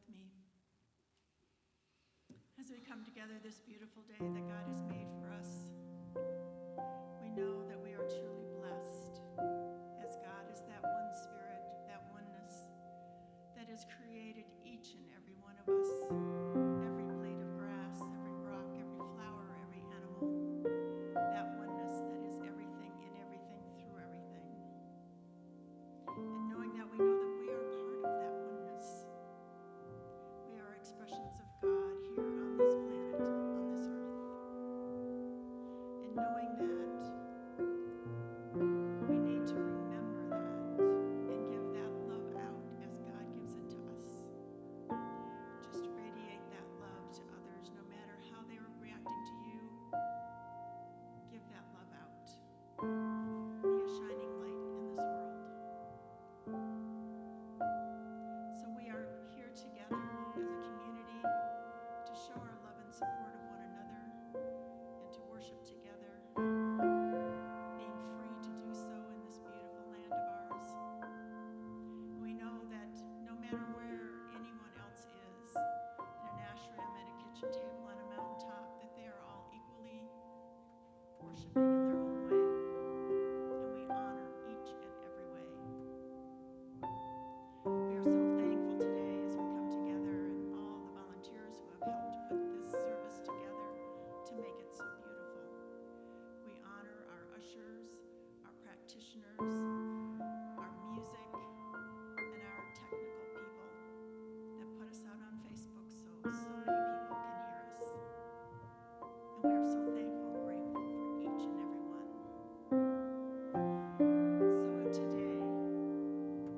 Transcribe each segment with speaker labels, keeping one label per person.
Speaker 1: with me. As we come together this beautiful day that God has made for us, we know that we are truly blessed, as God is that one Spirit, that oneness that has created each and every one of us, every blade of grass, every rock, every flower, every animal, that oneness that is everything in everything through everything. And knowing that we know that we are part of that oneness, we are expressions of God here on this planet, on this earth. And knowing that, we need to remember that and give that love out as God gives it to us. Just radiate that love to others, no matter how they are reacting to you. Give that love out. Be a shining light in this world. So we are here together as a community to show our love and support of one another and to worship together, being free to do so in this beautiful land of ours. We know that no matter where anyone else is, in an ashram, at a kitchen table, on a mountaintop, that they are all equally worshiping in their own way. And we honor each and every way. We are so thankful today as we come together and all the volunteers who have helped put this service together to make it so beautiful. We honor our ushers, our practitioners, our music, and our technical people that put us out on Facebook so many people can hear us. And we are so thankful and grateful for each and every one. So today,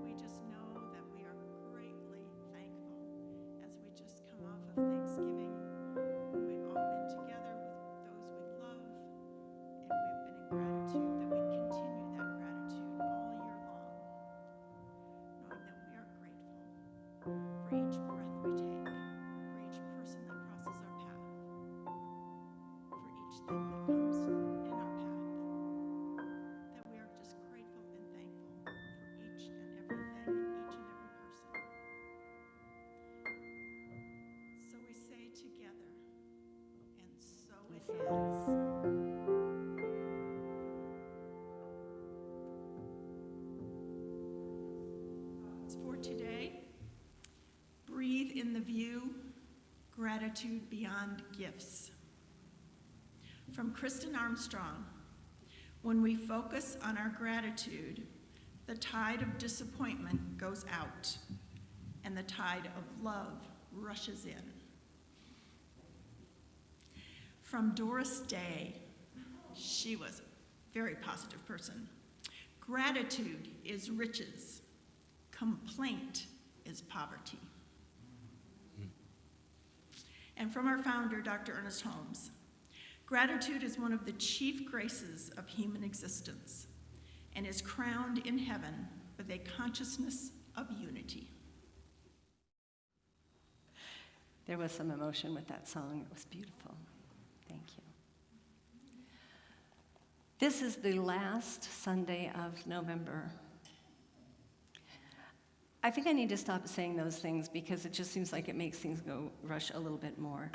Speaker 1: we just know that we are greatly thankful as we just come off of Thanksgiving. We've all been together with those we love, and we've been in gratitude that we continue that gratitude all year long, knowing that we are grateful for each breath we take, for each person that crosses our path, for each thing that comes in our path, that we are just grateful and thankful for each and everything and each and every person. So we say together, and so it is. For today, breathe in the view, gratitude beyond gifts. From Kristen Armstrong, when we focus on our gratitude, the tide of disappointment goes out and the tide of love rushes in. From Doris Day, she was a very positive person. Gratitude is riches. Complaint is poverty. And from our founder, Dr. Ernest Holmes, gratitude is one of the chief graces of human existence and is crowned in heaven with a consciousness of unity.
Speaker 2: There was some emotion with that song. It was beautiful. Thank you. This is the last Sunday of November. I think I need to stop saying those things because it just seems like it makes things go rush a little bit more.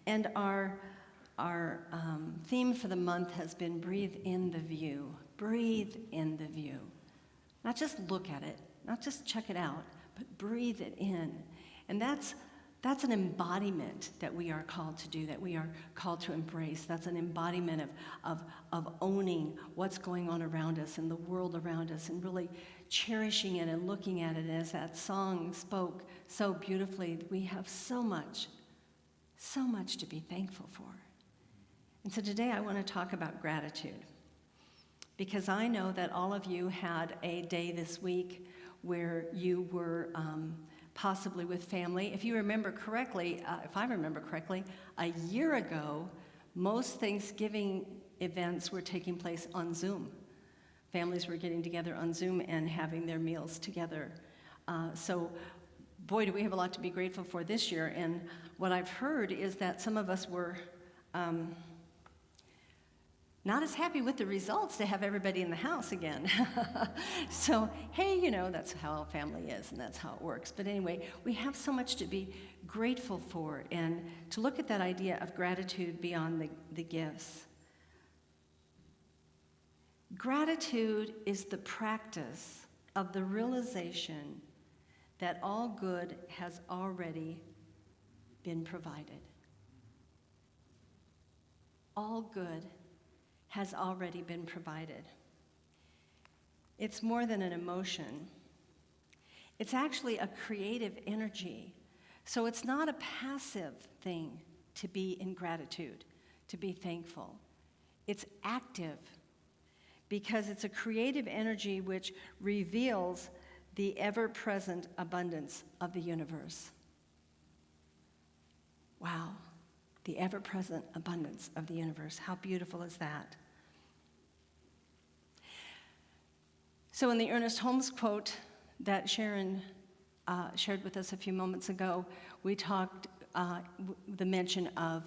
Speaker 2: And our theme for the month has been breathe in the view. Breathe in the view. Not just look at it, not just check it out, but breathe it in. And that's an embodiment that we are called to do, that we are called to embrace. That's an embodiment of owning what's going on around us and the world around us and really cherishing it and looking at it. And as that song spoke so beautifully, we have so much to be thankful for. And so today I want to talk about gratitude because I know that all of you had a day this week where you were possibly with family. If you remember correctly, if I remember correctly, a year ago, most Thanksgiving events were taking place on Zoom. Families were getting together on Zoom and having their meals together. So, boy, do we have a lot to be grateful for this year. And what I've heard is that some of us were not as happy with the results to have everybody in the house again. So, hey, that's how family is and that's how it works. But anyway, we have so much to be grateful for and to look at that idea of gratitude beyond the gifts. Gratitude is the practice of the realization that all good has already been provided. All good has already been provided. It's more than an emotion. It's actually a creative energy. So it's not a passive thing to be in gratitude, to be thankful. It's active because it's a creative energy which reveals the ever-present abundance of the universe. Wow. The ever-present abundance of the universe. How beautiful is that? So in the Ernest Holmes quote that Sharon shared with us a few moments ago, we talked the mention of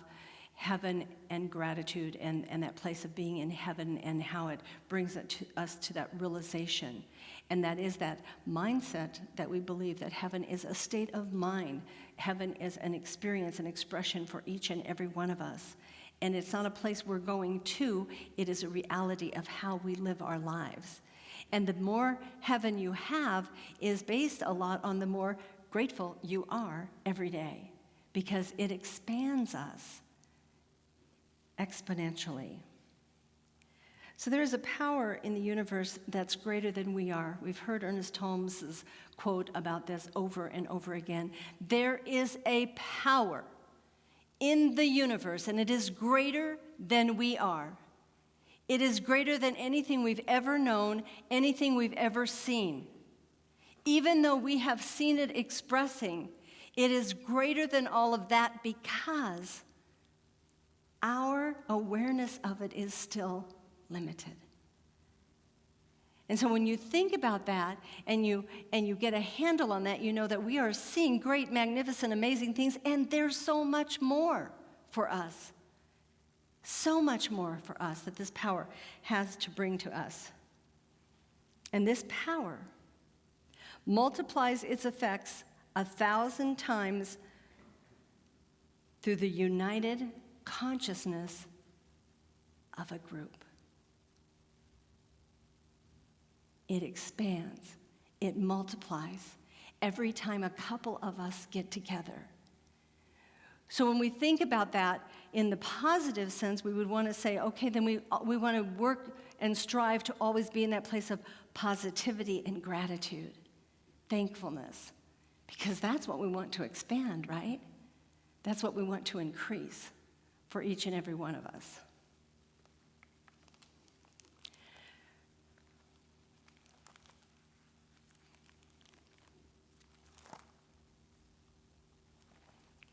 Speaker 2: heaven and gratitude and that place of being in heaven and how it brings us to that realization. And that is that mindset that we believe that heaven is a state of mind. Heaven is an experience, an expression for each and every one of us. And it's not a place we're going to, it is a reality of how we live our lives. And the more heaven you have is based a lot on the more grateful you are every day, because it expands us exponentially. So there is a power in the universe that's greater than we are. We've heard Ernest Holmes' quote about this over and over again. There is a power in the universe, and it is greater than we are. It is greater than anything we've ever known, anything we've ever seen. Even though we have seen it expressing, it is greater than all of that because our awareness of it is still limited. And so when you think about that and you get a handle on that, you know that we are seeing great, magnificent, amazing things, and there's so much more for us. So much more for us that this power has to bring to us. And this power multiplies its effects 1,000 times through the united consciousness of a group. It expands, it multiplies every time a couple of us get together. So when we think about that in the positive sense, we would want to say, okay, then we want to work and strive to always be in that place of positivity and gratitude, thankfulness, because that's what we want to expand, right? That's what we want to increase for each and every one of us.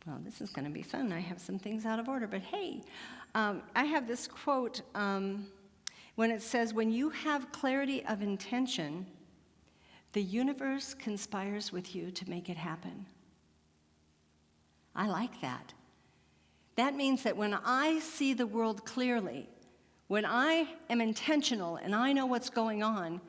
Speaker 2: Well, this is going to be fun. I have some things out of order, but hey, I have this quote when it says, when you have clarity of intention, the universe conspires with you to make it happen. I like that. That means that when I see the world clearly, when I am intentional and I know what's going on,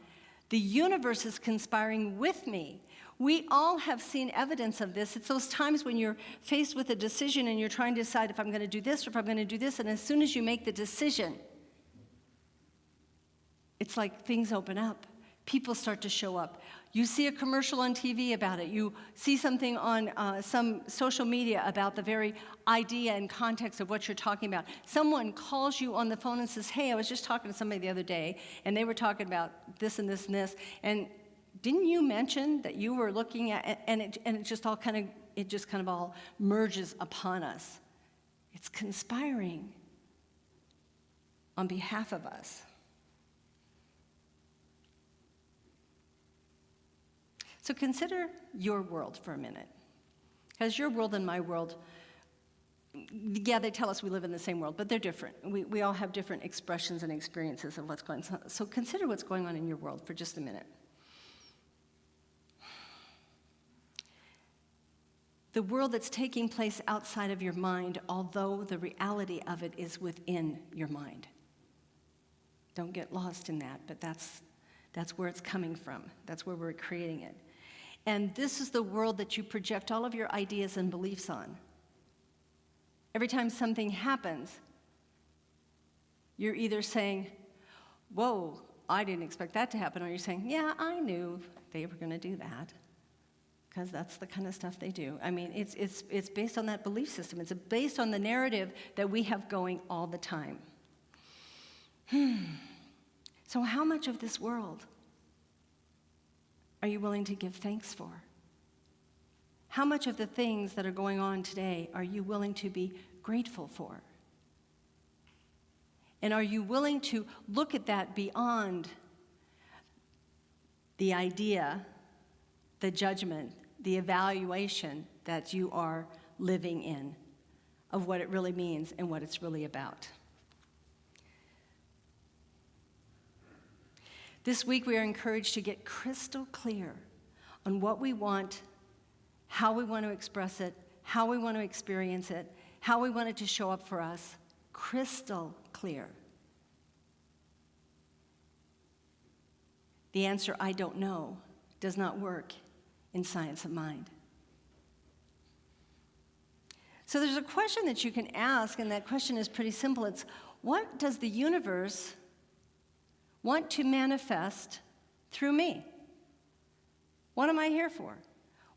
Speaker 2: the universe is conspiring with me. We all have seen evidence of this. It's those times when you're faced with a decision and you're trying to decide if I'm going to do this or if I'm going to do this, and as soon as you make the decision, it's like things open up. People start to show up. You see a commercial on TV about it. You see something on some social media about the very idea and context of what you're talking about. Someone calls you on the phone and says, hey, I was just talking to somebody the other day, and they were talking about this and this and this, and didn't you mention that you were looking at, and it just kind of all merges upon us. It's conspiring on behalf of us. So consider your world for a minute. Because your world and my world, yeah, they tell us we live in the same world, but they're different. We all have different expressions and experiences of what's going on. So consider what's going on in your world for just a minute. The world that's taking place outside of your mind, although the reality of it is within your mind. Don't get lost in that, but that's where it's coming from. That's where we're creating it. And this is the world that you project all of your ideas and beliefs on. Every time something happens, you're either saying, whoa, I didn't expect that to happen, or you're saying, yeah, I knew they were going to do that, because that's the kind of stuff they do. I mean, it's based on that belief system. It's based on the narrative that we have going all the time. So how much of this world are you willing to give thanks for? How much of the things that are going on today are you willing to be grateful for? And are you willing to look at that beyond the idea, the judgment, the evaluation that you are living in of what it really means and what it's really about? This week we are encouraged to get crystal clear on what we want, how we want to express it, how we want to experience it, how we want it to show up for us. Crystal clear. The answer, I don't know, does not work in science of mind. So there's a question that you can ask, and that question is pretty simple. It's, what does the universe want to manifest through me? What am I here for?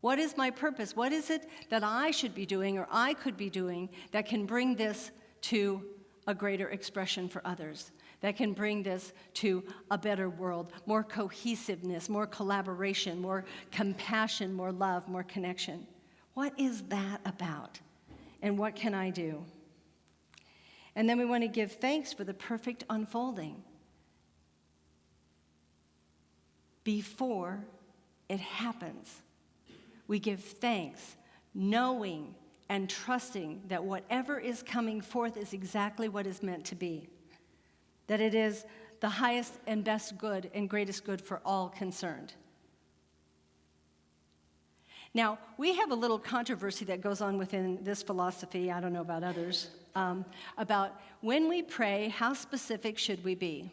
Speaker 2: What is my purpose? What is it that I should be doing or I could be doing that can bring this to a greater expression for others, that can bring this to a better world, more cohesiveness, more collaboration, more compassion, more love, more connection? What is that about? And what can I do? And then we want to give thanks for the perfect unfolding before it happens. We give thanks, knowing and trusting that whatever is coming forth is exactly what is meant to be, that it is the highest and best good and greatest good for all concerned. Now, we have a little controversy that goes on within this philosophy, I don't know about others, about when we pray, how specific should we be?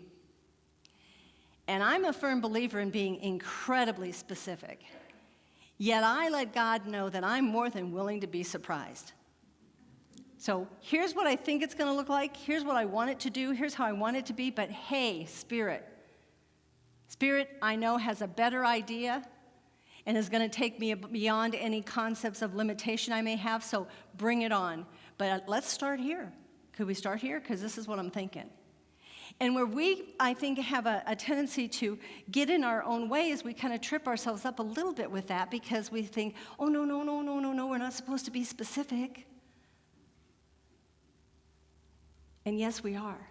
Speaker 2: And I'm a firm believer in being incredibly specific. Yet I let God know that I'm more than willing to be surprised. So here's what I think it's going to look like. Here's what I want it to do. Here's how I want it to be. But hey, Spirit, I know has a better idea and is going to take me beyond any concepts of limitation I may have. So bring it on. But let's start here. Could we start here? Because this is what I'm thinking. And where we, I think, have a tendency to get in our own ways, we kind of trip ourselves up a little bit with that because we think, oh, no, we're not supposed to be specific. And yes, we are.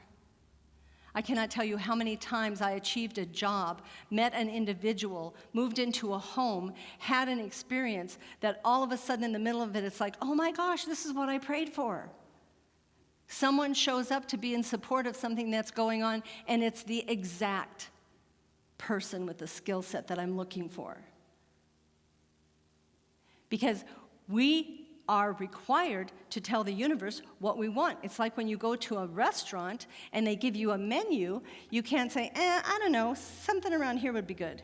Speaker 2: I cannot tell you how many times I achieved a job, met an individual, moved into a home, had an experience that all of a sudden in the middle of it, it's like, oh my gosh, this is what I prayed for. Someone shows up to be in support of something that's going on, and it's the exact person with the skill set that I'm looking for. Because we are required to tell the universe what we want. It's like when you go to a restaurant and they give you a menu, you can't say, I don't know, something around here would be good.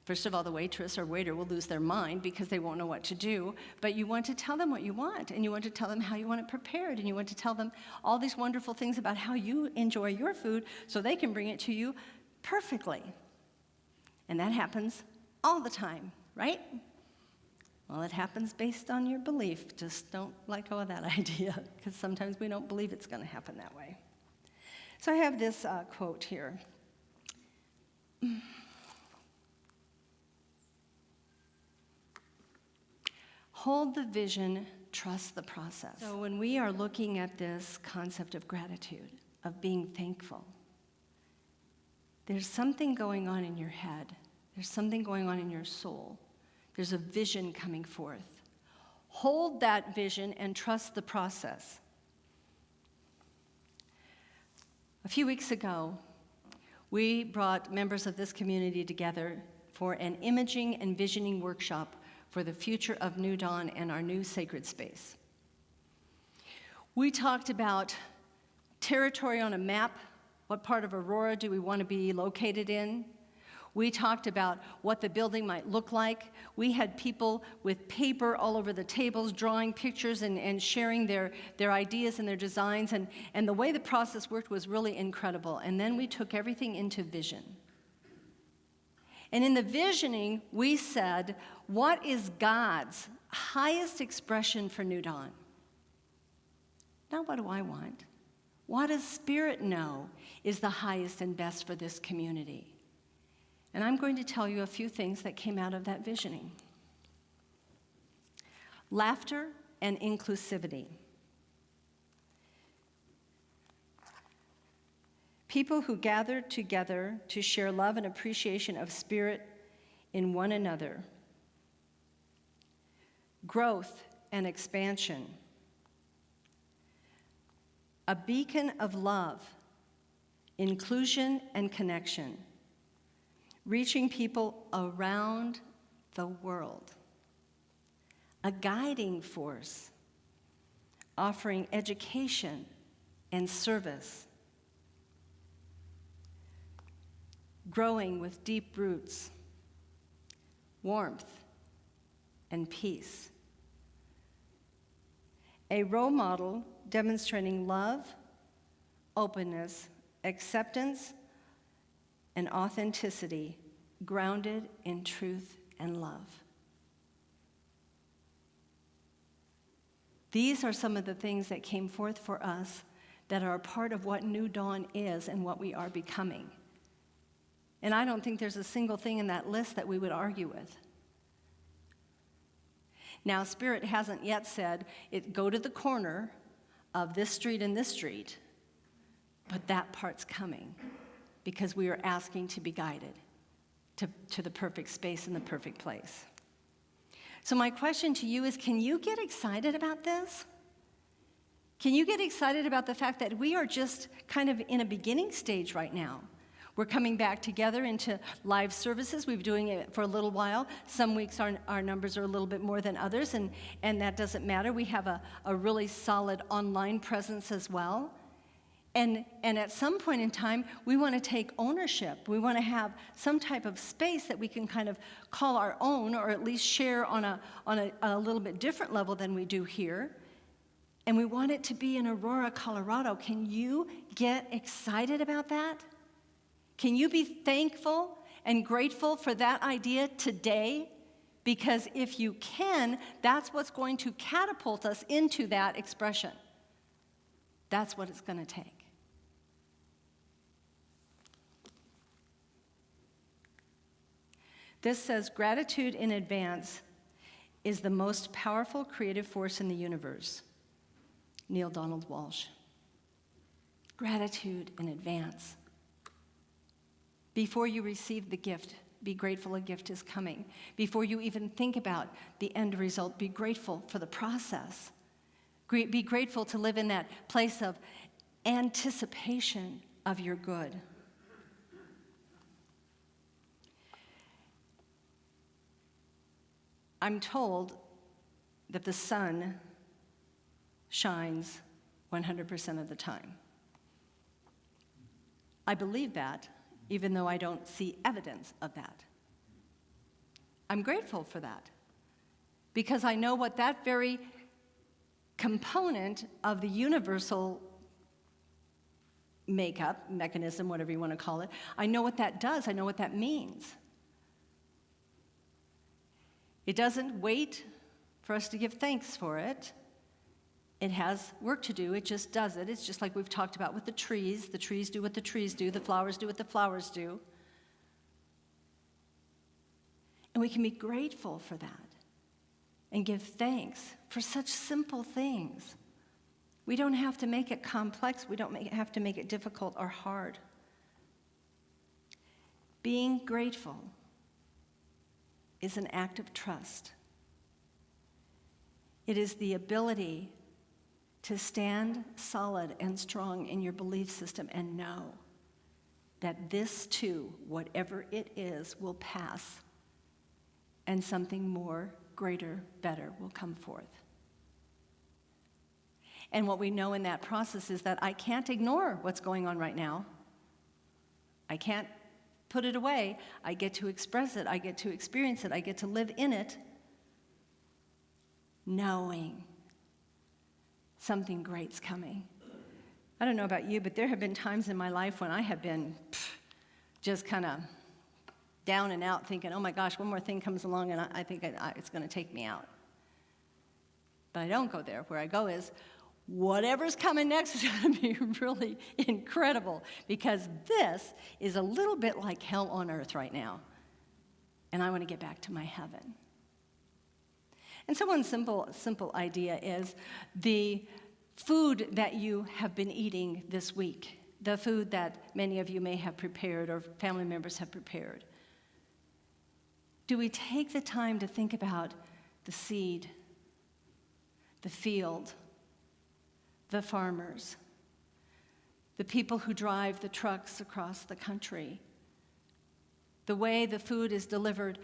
Speaker 2: First of all, the waitress or waiter will lose their mind because they won't know what to do, but you want to tell them what you want, and you want to tell them how you want it prepared, and you want to tell them all these wonderful things about how you enjoy your food so they can bring it to you perfectly. And that happens all the time, right? Well, it happens based on your belief. Just don't let go of that idea, because sometimes we don't believe it's going to happen that way. So I have this quote here. Hold the vision, trust the process. So when we are looking at this concept of gratitude, of being thankful, there's something going on in your head. There's something going on in your soul. There's a vision coming forth. Hold that vision and trust the process. A few weeks ago, we brought members of this community together for an imaging and visioning workshop for the future of New Dawn and our new sacred space. We talked about territory on a map. What part of Aurora do we want to be located in? We talked about what the building might look like. We had people with paper all over the tables drawing pictures and sharing their ideas and their designs. And the way the process worked was really incredible. And then we took everything into vision. And in the visioning, we said, what is God's highest expression for New Dawn? Not what do I want? What does Spirit know is the highest and best for this community? And I'm going to tell you a few things that came out of that visioning. Laughter and inclusivity. People who gathered together to share love and appreciation of Spirit in one another. Growth and expansion. A beacon of love, inclusion and connection. Reaching people around the world. A guiding force, offering education and service. Growing with deep roots, warmth, and peace. A role model demonstrating love, openness, acceptance, and authenticity, grounded in truth and love. These are some of the things that came forth for us that are a part of what New Dawn is and what we are becoming. And I don't think there's a single thing in that list that we would argue with. Now, Spirit hasn't yet said, go to the corner of this street and this street, but that part's coming because we are asking to be guided to the perfect space and the perfect place. So my question to you is, can you get excited about this? Can you get excited about the fact that we are just kind of in a beginning stage right now? We're coming back together into live services. We've been doing it for a little while. Some weeks our numbers are a little bit more than others, and that doesn't matter. We have a really solid online presence as well. And at some point in time, we want to take ownership. We want to have some type of space that we can kind of call our own, or at least share on a little bit different level than we do here. And we want it to be in Aurora, Colorado. Can you get excited about that? Can you be thankful and grateful for that idea today? Because if you can, that's what's going to catapult us into that expression. That's what it's going to take. This says, gratitude in advance is the most powerful creative force in the universe. Neil Donald Walsh. Gratitude in advance. Before you receive the gift, be grateful a gift is coming. Before you even think about the end result, be grateful for the process. Be grateful to live in that place of anticipation of your good. I'm told that the sun shines 100% of the time. I believe that, even though I don't see evidence of that. I'm grateful for that, because I know what that very component of the universal makeup, mechanism, whatever you want to call it, I know what that does, I know what that means. It doesn't wait for us to give thanks for it. It has work to do, it just does it. It's just like we've talked about with the trees. The trees do what the trees do, the flowers do what the flowers do. And we can be grateful for that and give thanks for such simple things. We don't have to make it complex. We don't have to make it difficult or hard. Being grateful is an act of trust. It is the ability to stand solid and strong in your belief system and know that this too, whatever it is, will pass and something more, greater, better will come forth. And what we know in that process is that I can't ignore what's going on right now. I can't put it away. I get to express it. I get to experience it. I get to live in it, knowing something great's coming. I don't know about you, but there have been times in my life when I have been just kind of down and out thinking, oh my gosh, one more thing comes along and I think it's going to take me out. But I don't go there. Where I go is, whatever's coming next is going to be really incredible, because this is a little bit like hell on earth right now. And I want to get back to my heaven. And so one simple idea is the food that you have been eating this week, the food that many of you may have prepared or family members have prepared. Do we take the time to think about the seed, the field, the farmers, the people who drive the trucks across the country, the way the food is delivered?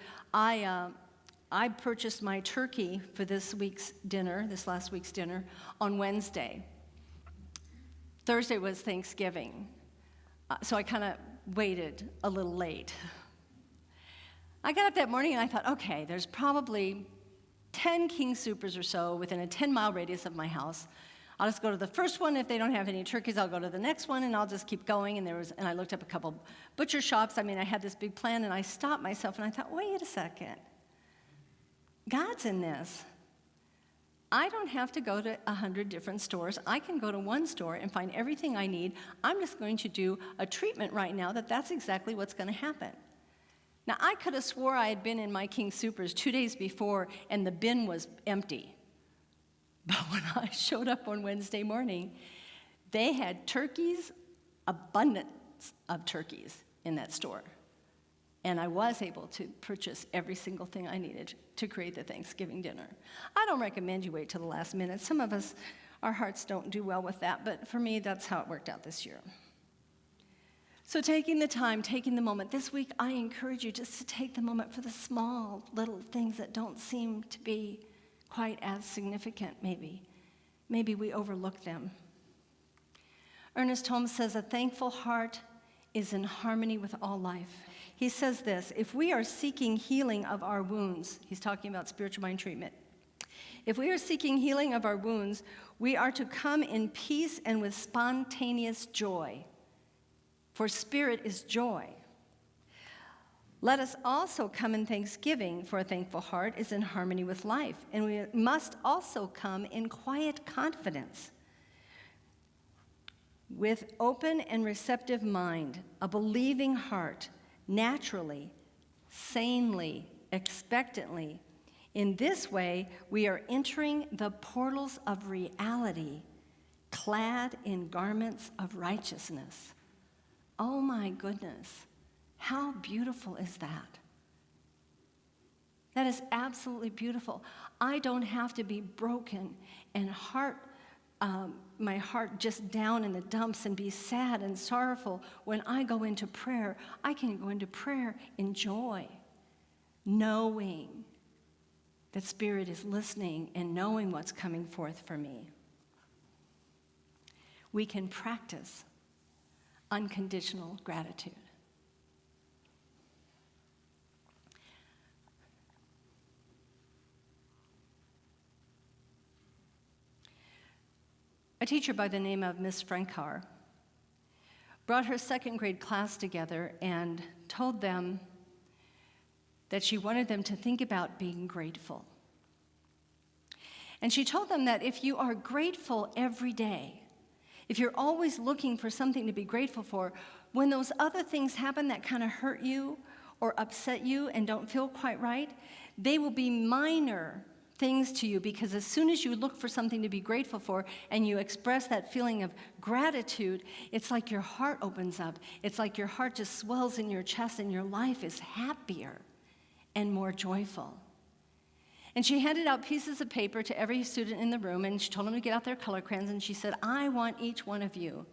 Speaker 2: I purchased my turkey for this last week's dinner, on Wednesday. Thursday was Thanksgiving, so I kind of waited a little late. I got up that morning and I thought, okay, there's probably 10 King Soopers or so within a 10-mile radius of my house. I'll just go to the first one. If they don't have any turkeys, I'll go to the next one, and I'll just keep going. And I looked up a couple butcher shops. I had this big plan, and I stopped myself, and I thought, wait a second. God's in this. I don't have to go to 100 different stores. I can go to one store and find everything I need. I'm just going to do a treatment right now that's exactly what's going to happen. Now, I could have swore I had been in my King Soopers 2 days before, and the bin was empty. But when I showed up on Wednesday morning, they had turkeys, abundance of turkeys in that store. And I was able to purchase every single thing I needed to create the Thanksgiving dinner. I don't recommend you wait till the last minute. Some of us, our hearts don't do well with that, but for me, that's how it worked out this year. So taking the time, taking the moment. This week, I encourage you just to take the moment for the small little things that don't seem to be quite as significant, maybe. Maybe we overlook them. Ernest Holmes says, a thankful heart is in harmony with all life. He says this, if we are seeking healing of our wounds, he's talking about spiritual mind treatment. If we are seeking healing of our wounds, we are to come in peace and with spontaneous joy. For spirit is joy. Let us also come in thanksgiving, for a thankful heart is in harmony with life. And we must also come in quiet confidence, with open and receptive mind, a believing heart, naturally, sanely, expectantly. In this way, we are entering the portals of reality, clad in garments of righteousness. Oh my goodness, how beautiful is that? That is absolutely beautiful. I don't have to be broken and my heart just down in the dumps and be sad and sorrowful. When I go into prayer, I can go into prayer in joy, knowing that Spirit is listening and knowing what's coming forth for me. We can practice unconditional gratitude. A teacher by the name of Miss Frankar brought her second grade class together and told them that she wanted them to think about being grateful. And she told them that if you are grateful every day, if you're always looking for something to be grateful for, when those other things happen that kind of hurt you or upset you and don't feel quite right, they will be minor things to you, because as soon as you look for something to be grateful for and you express that feeling of gratitude, it's like your heart opens up. It's like your heart just swells in your chest and your life is happier and more joyful. And she handed out pieces of paper to every student in the room, and she told them to get out their color crayons, and she said, I want each one of you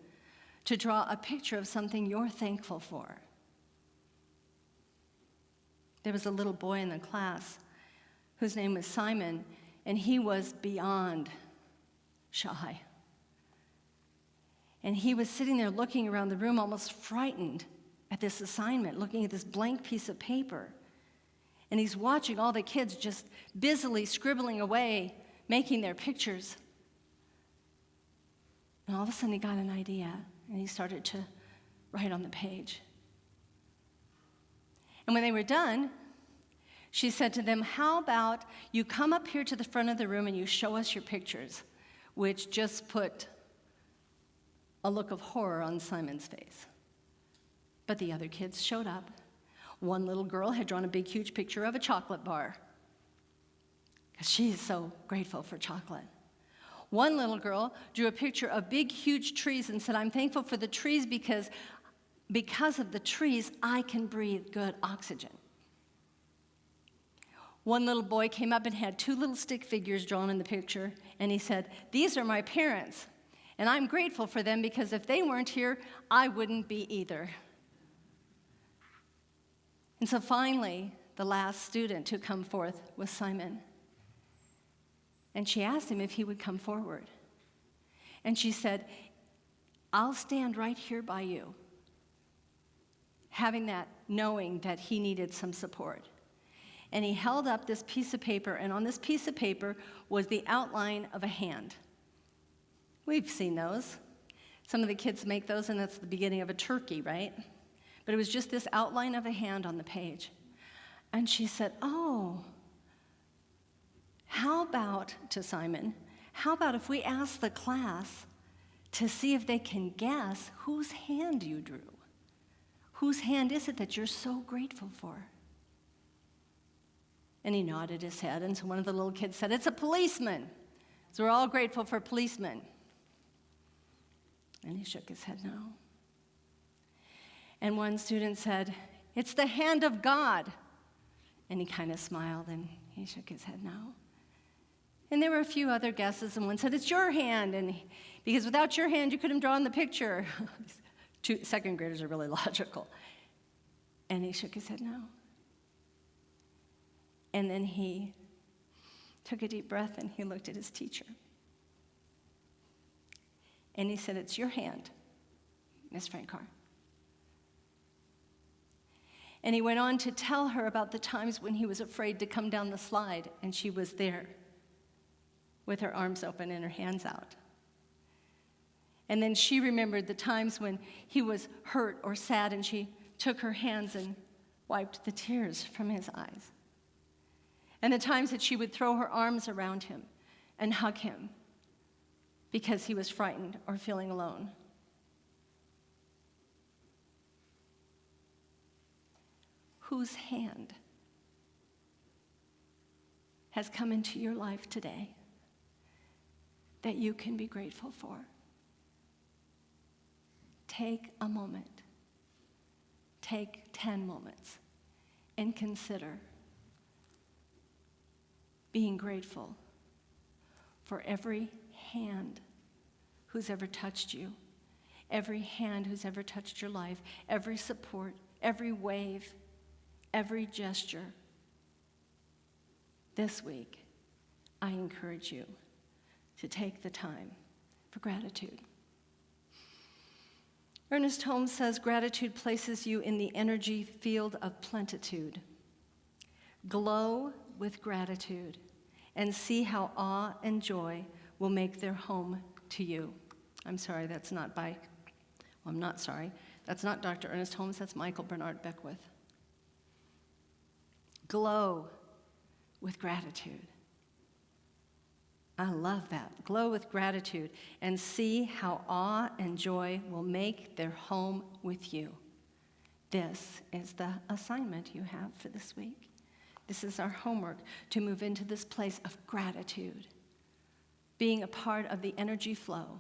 Speaker 2: to draw a picture of something you're thankful for. There was a little boy in the class whose name was Simon, and he was beyond shy. And he was sitting there looking around the room, almost frightened at this assignment, looking at this blank piece of paper. And he's watching all the kids just busily scribbling away, making their pictures. And all of a sudden he got an idea, and he started to write on the page. And when they were done, she said to them, how about you come up here to the front of the room and you show us your pictures, which just put a look of horror on Simon's face. But the other kids showed up. One little girl had drawn a big, huge picture of a chocolate bar, because she is so grateful for chocolate. One little girl drew a picture of big, huge trees and said, I'm thankful for the trees because of the trees, I can breathe good oxygen. One little boy came up and had 2 little stick figures drawn in the picture, and he said, these are my parents, and I'm grateful for them because if they weren't here, I wouldn't be either. And so finally, the last student to come forth was Simon. And she asked him if he would come forward. And she said, I'll stand right here by you, having that, knowing that he needed some support. And he held up this piece of paper, and on this piece of paper was the outline of a hand. We've seen those. Some of the kids make those, and that's the beginning of a turkey, right? But it was just this outline of a hand on the page. And she said, oh, how about, to Simon, how about if we ask the class to see if they can guess whose hand you drew? Whose hand is it that you're so grateful for? And he nodded his head, and so one of the little kids said, it's a policeman. So we're all grateful for policemen. And he shook his head no. And one student said, it's the hand of God. And he kind of smiled, and he shook his head no. And there were a few other guesses, and one said, it's your hand, and because without your hand, you couldn't draw in the picture. Second graders are really logical. And he shook his head no. And then he took a deep breath, and he looked at his teacher. And he said, it's your hand, Miss Frankar. And he went on to tell her about the times when he was afraid to come down the slide, and she was there with her arms open and her hands out. And then she remembered the times when he was hurt or sad, and she took her hands and wiped the tears from his eyes. And the times that she would throw her arms around him and hug him because he was frightened or feeling alone. Whose hand has come into your life today that you can be grateful for? Take a moment. Take 10 moments and consider being grateful for every hand who's ever touched you, every hand who's ever touched your life, every support, every wave, every gesture. This week, I encourage you to take the time for gratitude. Ernest Holmes says, gratitude places you in the energy field of plenitude. Glow with gratitude and see how awe and joy will make their home to you. I'm sorry, that's not Dr. Ernest Holmes, that's Michael Bernard Beckwith. Glow with gratitude. I love that. Glow with gratitude and see how awe and joy will make their home with you. This is the assignment you have for this week. This is our homework to move into this place of gratitude, being a part of the energy flow.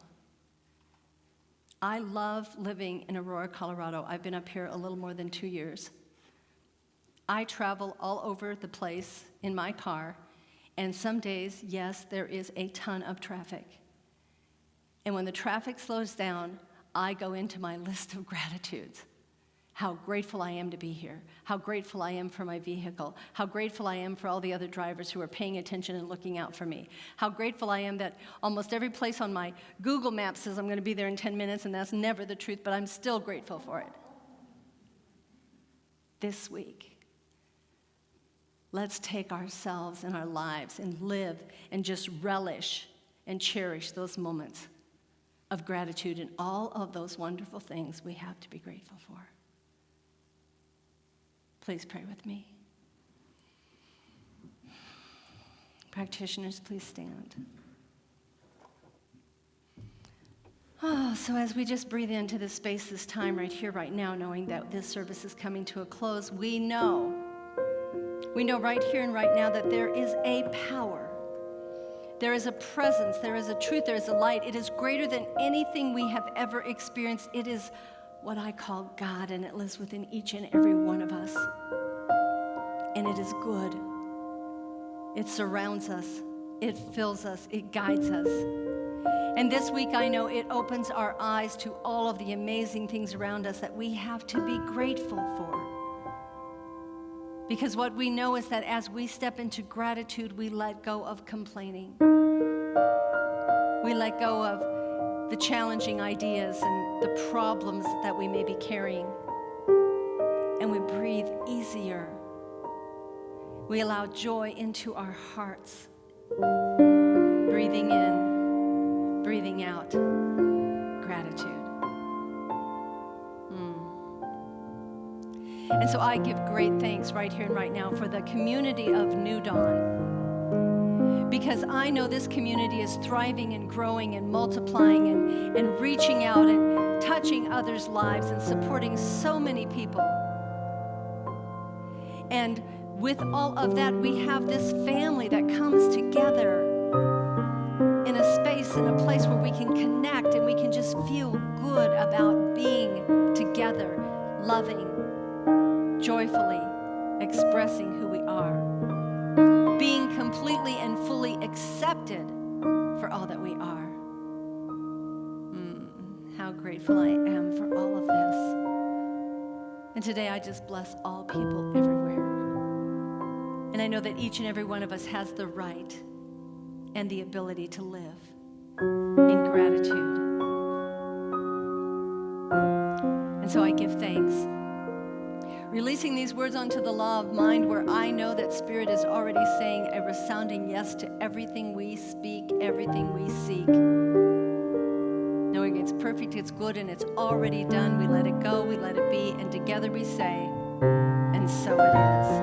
Speaker 2: I love living in Aurora, Colorado. I've been up here a little more than 2 years. I travel all over the place in my car, and some days, yes, there is a ton of traffic. And when the traffic slows down, I go into my list of gratitudes. how grateful I am to be here, how grateful I am for my vehicle, how grateful I am for all the other drivers who are paying attention and looking out for me, how grateful I am that almost every place on my Google Maps says I'm going to be there in 10 minutes, and that's never the truth, but I'm still grateful for it. This week, let's take ourselves and our lives and live and just relish and cherish those moments of gratitude and all of those wonderful things we have to be grateful for. Please pray with me. Practitioners, please stand. Oh, so as we just breathe into this space, this time right here, right now, knowing that this service is coming to a close, we know right here and right now that there is a power. There is a presence, there is a truth, there is a light. It is greater than anything we have ever experienced. It is what I call God, and it lives within each and every one of us. And it is good. It surrounds us. It fills us. It guides us. And this week, I know it opens our eyes to all of the amazing things around us that we have to be grateful for. Because what we know is that as we step into gratitude, we let go of complaining. We let go of the challenging ideas and the problems that we may be carrying. And we breathe easier. We allow joy into our hearts. Breathing in, breathing out, gratitude. And so I give great thanks right here and right now for the community of New Dawn. Because I know this community is thriving and growing and multiplying and reaching out and touching others' lives and supporting so many people. And with all of that, we have this family that comes together in a space, in a place where we can connect and we can just feel good about being together, loving, joyfully expressing who we are, being completely and fully accepted for all that we are. How grateful I am for all of this. And today I just bless all people everywhere. And I know that each and every one of us has the right and the ability to live in gratitude. And so I give thanks. Releasing these words onto the law of mind, where I know that Spirit is already saying a resounding yes to everything we speak, everything we seek. Knowing it's perfect, it's good, and it's already done. We let it go, we let it be, and together we say, and so it is.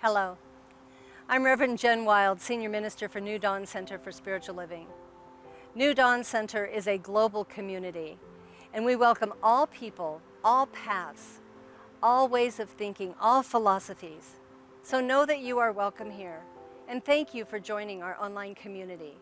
Speaker 2: Hello, I'm Reverend Jen Wild, Senior Minister for New Dawn Center for Spiritual Living. New Dawn Center is a global community, and we welcome all people, all paths, all ways of thinking, all philosophies. So know that you are welcome here, and thank you for joining our online community.